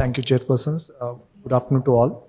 Thank you, chairpersons. Good afternoon to all.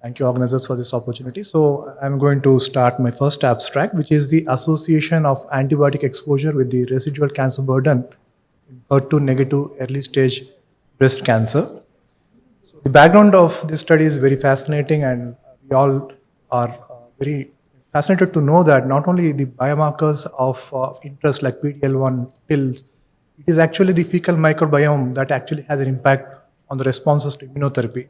Thank you, organizers, for this opportunity. So I'm going to start my first abstract, which is the association of antibiotic exposure with the residual cancer burden in HER2 negative early stage breast cancer. So the background of this study is very fascinating, and we all are very fascinated to know that not only the biomarkers of interest like PD-L1 pills, it is actually the fecal microbiome that actually has an impact on the responses to immunotherapy.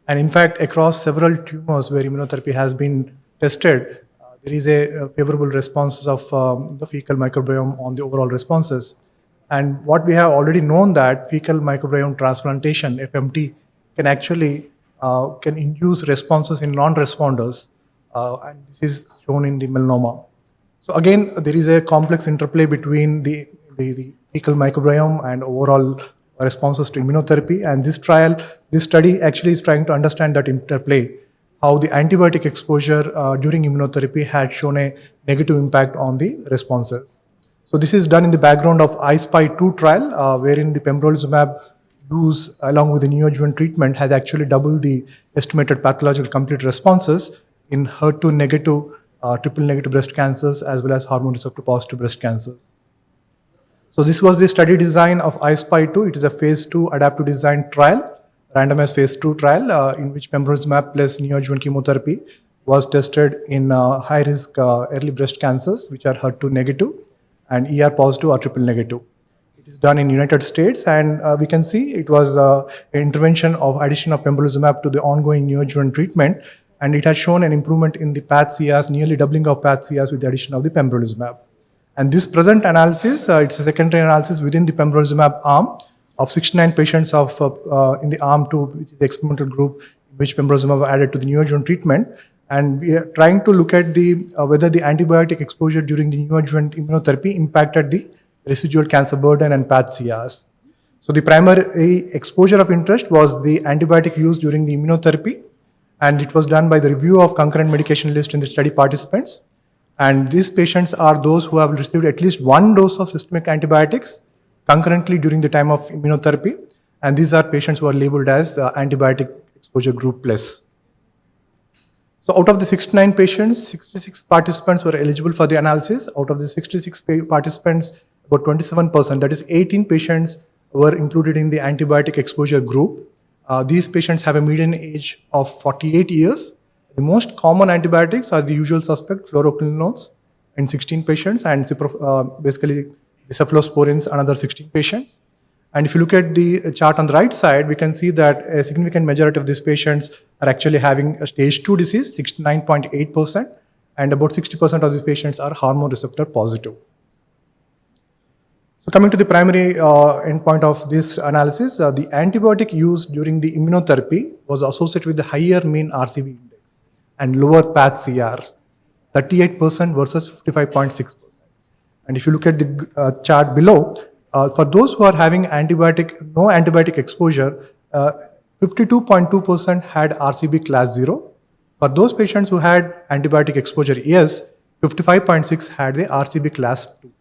And in fact, across several tumors where immunotherapy has been tested, there is a favorable responses of the fecal microbiome on the overall responses. And what we have already known that fecal microbiome transplantation, FMT, can actually can induce responses in non-responders, and this is shown in the melanoma. So again, there is a complex interplay between the fecal microbiome and overall responses to immunotherapy. And this study actually is trying to understand that interplay, how the antibiotic exposure during immunotherapy had shown a negative impact on the responses. So this is done in the background of I-SPY2 trial, wherein the pembrolizumab use along with the neoadjuvant treatment has actually doubled the estimated pathological complete responses in HER2 negative, triple negative breast cancers as well as hormone receptor positive breast cancers. So this was the study design of I-SPY2. It is a phase 2 adaptive design trial, randomized phase 2 trial in which pembrolizumab plus neoadjuvant chemotherapy was tested in high-risk early breast cancers, which are HER2 negative and ER positive or triple negative. It is done in United States, and we can see it was an intervention of addition of pembrolizumab to the ongoing neoadjuvant treatment, and it has shown an improvement in the PAT-CRs, nearly doubling of PAT-CRs with the addition of the pembrolizumab. And this present analysis, it's a secondary analysis within the pembrolizumab arm of 69 patients in the arm 2, which is the experimental group, in which pembrolizumab was added to the neoadjuvant treatment. And we are trying to look at whether the antibiotic exposure during the neoadjuvant immunotherapy impacted the residual cancer burden and PAT-CRs. So the primary exposure of interest was the antibiotic used during the immunotherapy, and it was done by the review of concurrent medication list in the study participants. And these patients are those who have received at least one dose of systemic antibiotics concurrently during the time of immunotherapy. And these are patients who are labeled as antibiotic exposure group plus. So out of the 69 patients, 66 participants were eligible for the analysis. Out of the 66 participants, about 27%, that is 18 patients, were included in the antibiotic exposure group. These patients have a median age of 48 years. The most common antibiotics are the usual suspect, fluoroquinolones, in 16 patients, and basically the cephalosporins, another 16 patients. And if you look at the chart on the right side, we can see that a significant majority of these patients are actually having a stage 2 disease, 69.8%, and about 60% of these patients are hormone receptor positive. So coming to the primary endpoint of this analysis, the antibiotic used during the immunotherapy was associated with the higher mean RCB index and lower PAT-CRs, 38% versus 55.6%. And if you look at the chart below, for those who are having no antibiotic exposure, 52.2% had RCB class 0. For those patients who had antibiotic exposure, yes, 55.6% had the RCB class 2.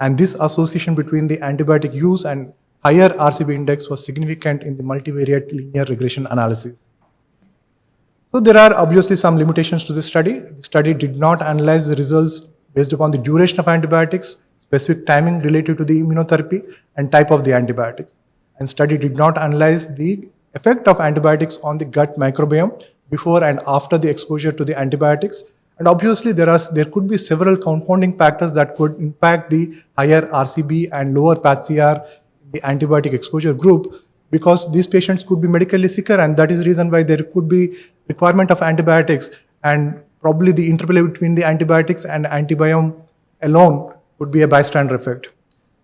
And this association between the antibiotic use and higher RCB index was significant in the multivariate linear regression analysis. So there are obviously some limitations to this study. The study did not analyze the results based upon the duration of antibiotics, specific timing related to the immunotherapy, and type of the antibiotics. And study did not analyze the effect of antibiotics on the gut microbiome before and after the exposure to the antibiotics. And obviously there could be several confounding factors that could impact the higher RCB and lower PAT-CR in the antibiotic exposure group, because these patients could be medically sicker, and that is the reason why there could be requirement of antibiotics, and probably the interplay between the antibiotics and antibiome alone would be a bystander effect.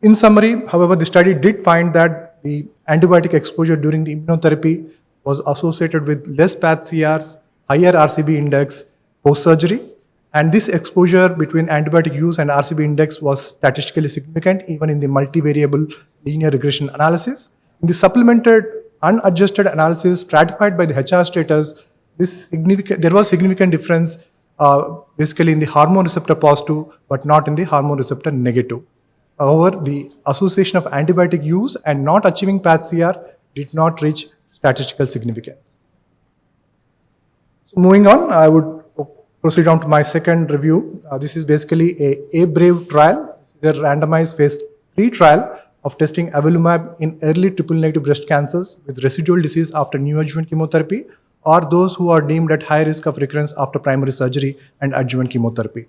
In summary, however, the study did find that the antibiotic exposure during the immunotherapy was associated with less PAT-CRs, higher RCB index post-surgery, and this exposure between antibiotic use and RCB index was statistically significant even in the multivariable linear regression analysis. In the supplemented unadjusted analysis stratified by the HR status, there was significant difference basically in the hormone receptor positive but not in the hormone receptor negative. However, the association of antibiotic use and not achieving PAT-CR did not reach statistical significance. So moving on, I would proceed on to my second review. This is basically a BRAVE trial. This is a randomized phase 3 trial of testing avelumab in early triple-negative breast cancers with residual disease after neoadjuvant chemotherapy, or those who are deemed at high risk of recurrence after primary surgery and adjuvant chemotherapy.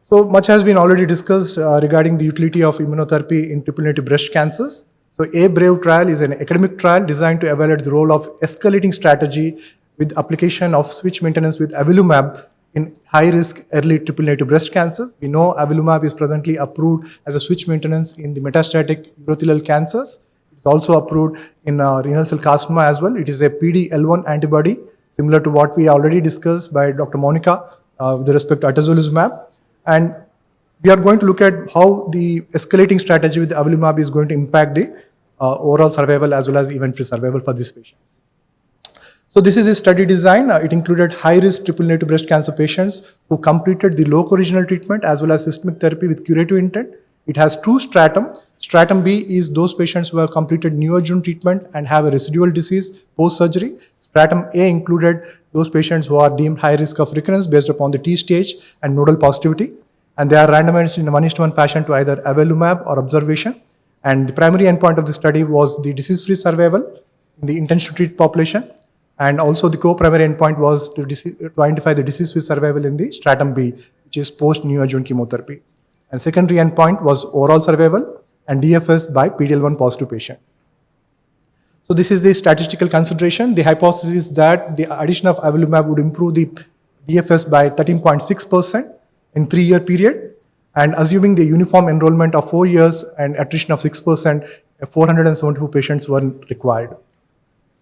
So much has been already discussed regarding the utility of immunotherapy in triple-negative breast cancers. So a BRAVE trial is an academic trial designed to evaluate the role of escalating strategy with application of switch maintenance with avelumab in high-risk early triple-negative breast cancers. We know avelumab is presently approved as a switch maintenance in the metastatic urothelial cancers. It's also approved in renal cell carcinoma as well. It is a PD-L1 antibody, similar to what we already discussed by Dr. Monica with respect to atezolizumab. And we are going to look at how the escalating strategy with the avelumab is going to impact the overall survival as well as event-free survival for these patients. So this is a study design. It included high-risk triple-negative breast cancer patients who completed the local regional treatment as well as systemic therapy with curative intent. It has two stratum. Stratum B is those patients who have completed neoadjuvant treatment and have a residual disease post-surgery. Stratum A included those patients who are deemed high risk of recurrence based upon the T stage and nodal positivity. And they are randomized in a 1:1 fashion to either avelumab or observation. And the primary endpoint of the study was the disease-free survival in the intention to treat population. And also the co-primary endpoint was to identify the disease-free survival in the stratum B, which is post-neoadjuvant chemotherapy. And secondary endpoint was overall survival and DFS by PD-L1 positive patients. So this is the statistical consideration. The hypothesis is that the addition of avelumab would improve the DFS by 13.6% in 3-year period. And assuming the uniform enrollment of 4 years and attrition of 6%, 474 patients were required.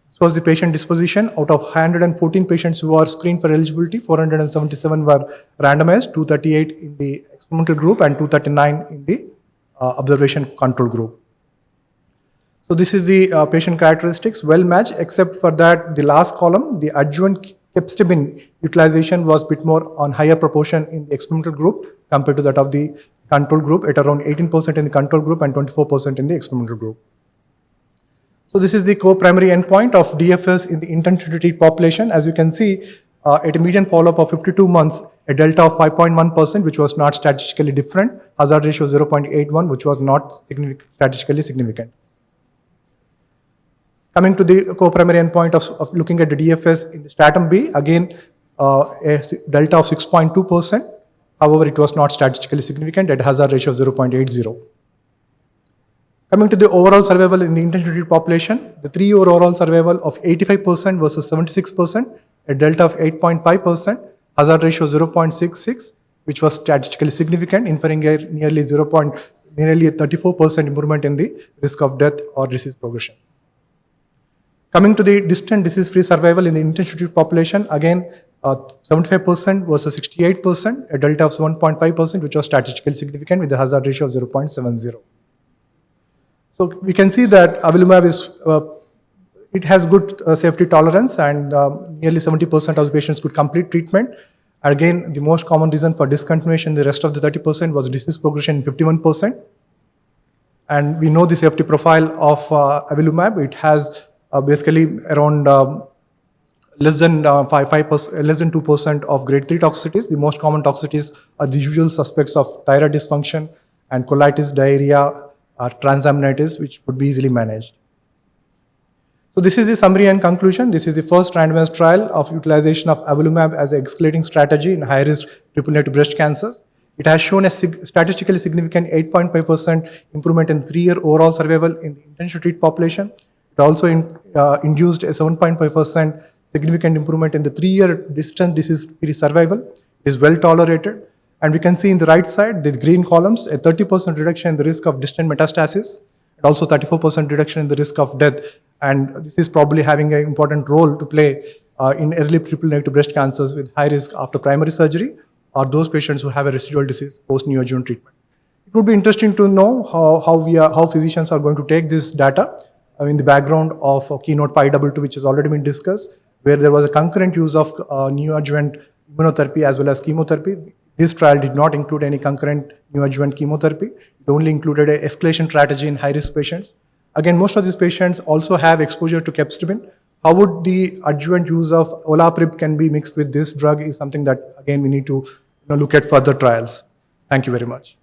This was the patient disposition. Out of 114 patients who were screened for eligibility, 477 were randomized, 238 in the experimental group and 239 in the observation control group. So this is the patient characteristics, well matched, except for that the last column, the adjuvant capecitabine utilization was a bit more on higher proportion in the experimental group compared to that of the control group, at around 18% in the control group and 24% in the experimental group. So this is the co-primary endpoint of DFS in the intention to treat population. As you can see, at a median follow-up of 52 months, a delta of 5.1%, which was not statistically different, hazard ratio 0.81, which was not statistically significant. Coming to the co-primary endpoint of looking at the DFS in the stratum B, again, a delta of 6.2%. However, it was not statistically significant at hazard ratio of 0.80. Coming to the overall survival in the intention to treat population, the 3-year overall survival of 85% versus 76%, a delta of 8.5%, hazard ratio 0.66, which was statistically significant, inferring a nearly a 34% improvement in the risk of death or disease progression. Coming to the distant disease-free survival in the intention to treat population, again, 75% versus 68%, a delta of 1.5%, which was statistically significant with a hazard ratio of 0.70. So we can see that avelumab is, it has good safety tolerance, and nearly 70% of the patients could complete treatment. Again, the most common reason for discontinuation, the rest of the 30% was disease progression in 51%. And we know the safety profile of avelumab. It has basically around less than 2% of grade 3 toxicities. The most common toxicities are the usual suspects of thyroid dysfunction and colitis, diarrhea, or transaminitis, which could be easily managed. So this is the summary and conclusion. This is the first randomized trial of utilization of avelumab as an escalating strategy in high-risk triple-negative breast cancers. It has shown a statistically significant 8.5% improvement in 3-year overall survival in the intention to treat population. It also induced a 7.5% significant improvement in the 3-year distant disease-free survival. It is well tolerated. And we can see in the right side, the green columns, a 30% reduction in the risk of distant metastasis, and also 34% reduction in the risk of death. And this is probably having an important role to play in early triple-negative breast cancers with high risk after primary surgery, or those patients who have a residual disease post-neoadjuvant treatment. It would be interesting to know how physicians are going to take this data in the background of Keynote 522, which has already been discussed, where there was a concurrent use of neoadjuvant immunotherapy as well as chemotherapy. This trial did not include any concurrent neoadjuvant chemotherapy. It only included an escalation strategy in high-risk patients. Again, most of these patients also have exposure to capecitabine. How would the adjuvant use of olaparib can be mixed with this drug is something that, again, we need to look at further trials. Thank you very much.